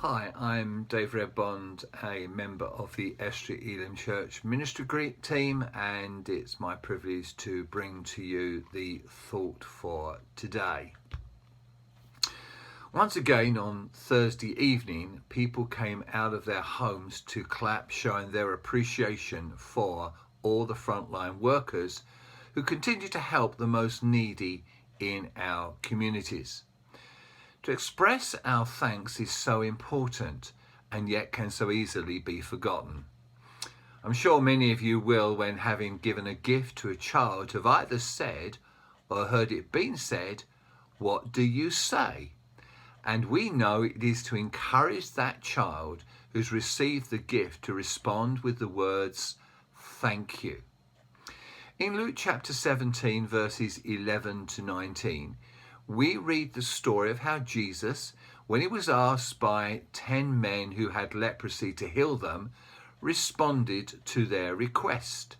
Hi, I'm David Redbond, a member of the Estuary Church Ministry Group team, and it's my privilege to bring to you the thought for today. Once again, on Thursday evening, people came out of their homes to clap, showing their appreciation for all the frontline workers who continue to help the most needy in our communities. To express our thanks is so important and yet can so easily be forgotten. I'm sure many of you will, when having given a gift to a child, have either said or heard it being said, "What do you say?" And we know it is to encourage that child who's received the gift to respond with the words, "Thank you." In Luke chapter 17, verses 11 to 19, we read the story of how Jesus, when he was asked by 10 men who had leprosy to heal them, responded to their request.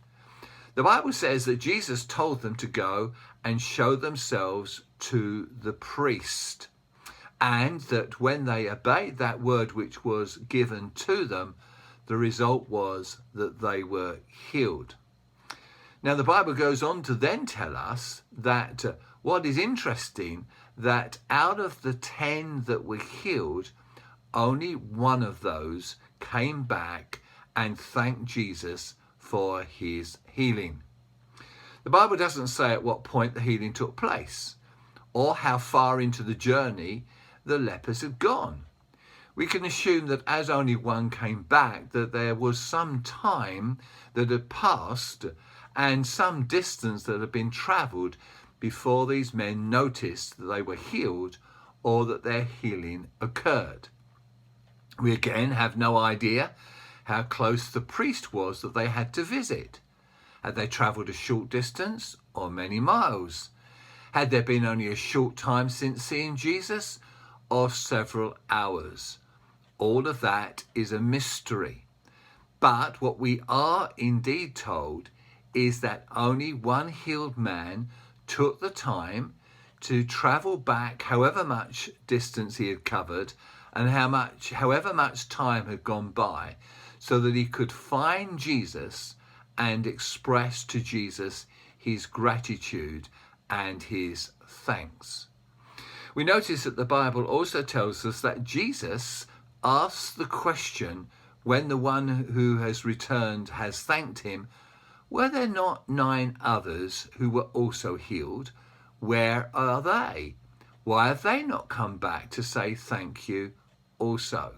The Bible says that Jesus told them to go and show themselves to the priest, and that when they obeyed that word which was given to them, the result was that they were healed. Now, the Bible goes on to then tell us that what is interesting, that out of the 10 that were healed, only one of those came back and thanked Jesus for his healing. The Bible doesn't say at what point the healing took place or how far into the journey the lepers had gone. We can assume that as only one came back, that there was some time that had passed and some distance that had been travelled before these men noticed that they were healed or that their healing occurred. We again have no idea how close the priest was that they had to visit. Had they travelled a short distance or many miles? Had there been only a short time since seeing Jesus or several hours? All of that is a mystery. But what we are indeed told is that only one healed man took the time to travel back however much distance he had covered and however much time had gone by, so that he could find Jesus and express to Jesus his gratitude and his thanks. We notice that the Bible also tells us that Jesus asks the question, when the one who has returned has thanked him, "Were there not 9 others who were also healed? Where are they? Why have they not come back to say thank you also?"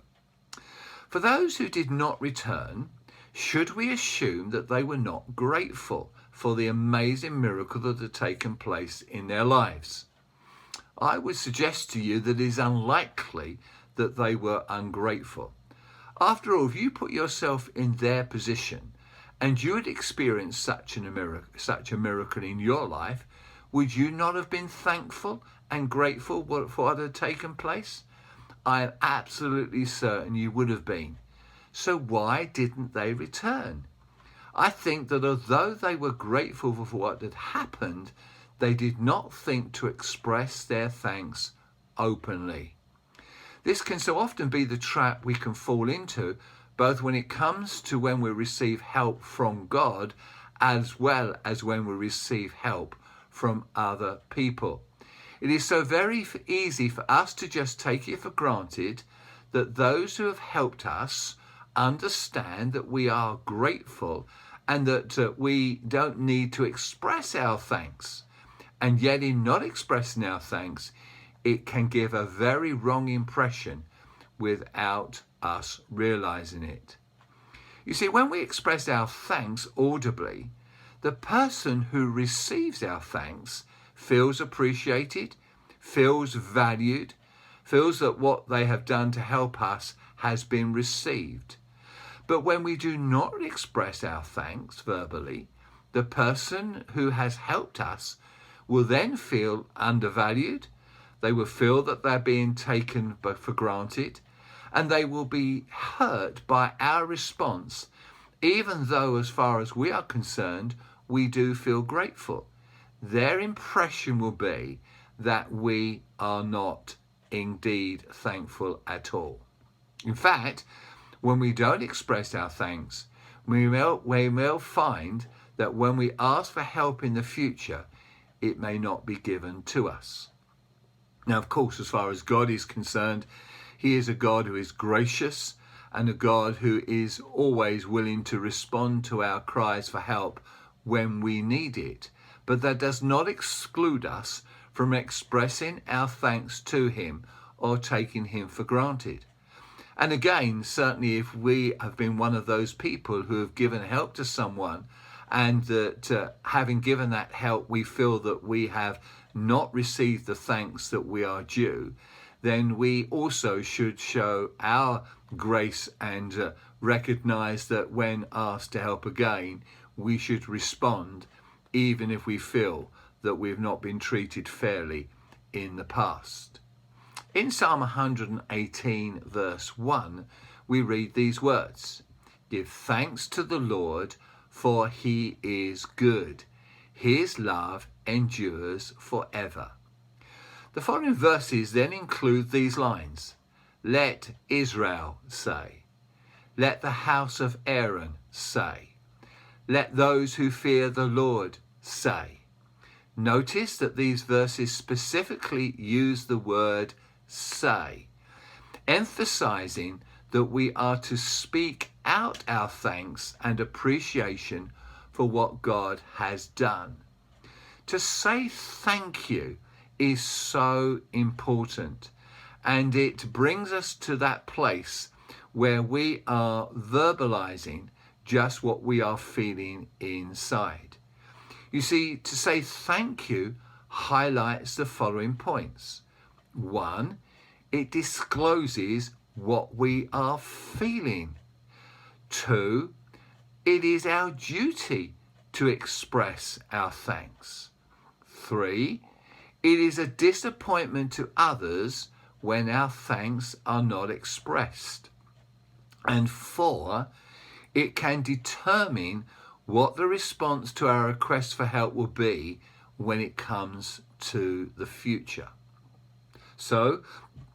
For those who did not return, should we assume that they were not grateful for the amazing miracle that had taken place in their lives? I would suggest to you that it is unlikely that they were ungrateful. After all, if you put yourself in their position and you had experienced such a miracle in your life, would you not have been thankful and grateful for what had taken place? I am absolutely certain you would have been. So why didn't they return? I think that although they were grateful for what had happened, they did not think to express their thanks openly. This can so often be the trap we can fall into, both when it comes to when we receive help from God, as well as when we receive help from other people. It is so very easy for us to just take it for granted that those who have helped us understand that we are grateful and that we don't need to express our thanks. And yet in not expressing our thanks, it can give a very wrong impression without us realizing it. You see, when we express our thanks audibly, the person who receives our thanks feels appreciated, feels valued, feels that what they have done to help us has been received. But when we do not express our thanks verbally, the person who has helped us will then feel undervalued. They will feel that they're being taken for granted, and they will be hurt by our response, even though, as far as we are concerned, we do feel grateful. Their impression will be that we are not indeed thankful at all. In fact, when we don't express our thanks, we will find that when we ask for help in the future, it may not be given to us. Now, of course, as far as God is concerned, he is a God who is gracious and a God who is always willing to respond to our cries for help when we need it. But that does not exclude us from expressing our thanks to him or taking him for granted. And again, certainly if we have been one of those people who have given help to someone, and that having given that help, we feel that we have not received the thanks that we are due, then we also should show our grace and recognize that when asked to help again, we should respond, even if we feel that we've not been treated fairly in the past. In Psalm 118, verse 1, we read these words: "Give thanks to the Lord, for he is good. His love endures forever." The following verses then include these lines: "Let Israel say. Let the house of Aaron say. Let those who fear the Lord say." Notice that these verses specifically use the word say, emphasizing that we are to speak out our thanks and appreciation for what God has done. To say thank you is so important, and it brings us to that place where we are verbalizing just what we are feeling inside. You see, to say thank you highlights the following points. 1, it discloses what we are feeling. 2, it is our duty to express our thanks. 3, it is a disappointment to others when our thanks are not expressed. And 4, it can determine what the response to our request for help will be when it comes to the future. So,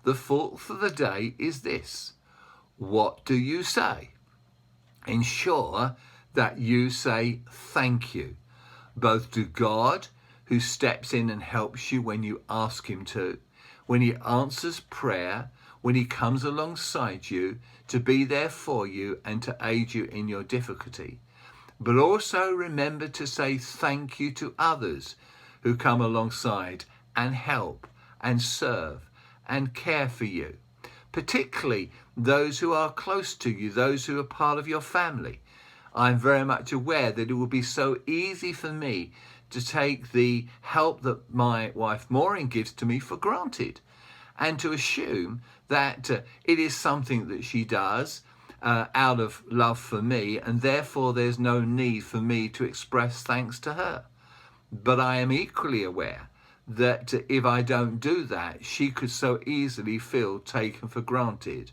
the thought for the day is this: what do you say? Ensure that you say thank you, both to God, who steps in and helps you when you ask him to, when he answers prayer, when he comes alongside you to be there for you and to aid you in your difficulty. But also remember to say thank you to others who come alongside and help and serve and care for you, particularly those who are close to you, those who are part of your family. I'm very much aware that it would be so easy for me to take the help that my wife Maureen gives to me for granted, and to assume that it is something that she does out of love for me, and therefore there's no need for me to express thanks to her. But I am equally aware that if I don't do that, she could so easily feel taken for granted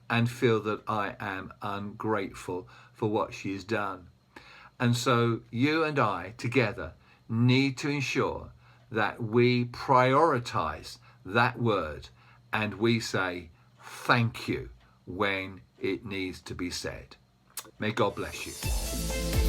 and feel that I am ungrateful for what she has done. And so you and I together need to ensure that we prioritize that word and we say thank you when it needs to be said. May God bless you.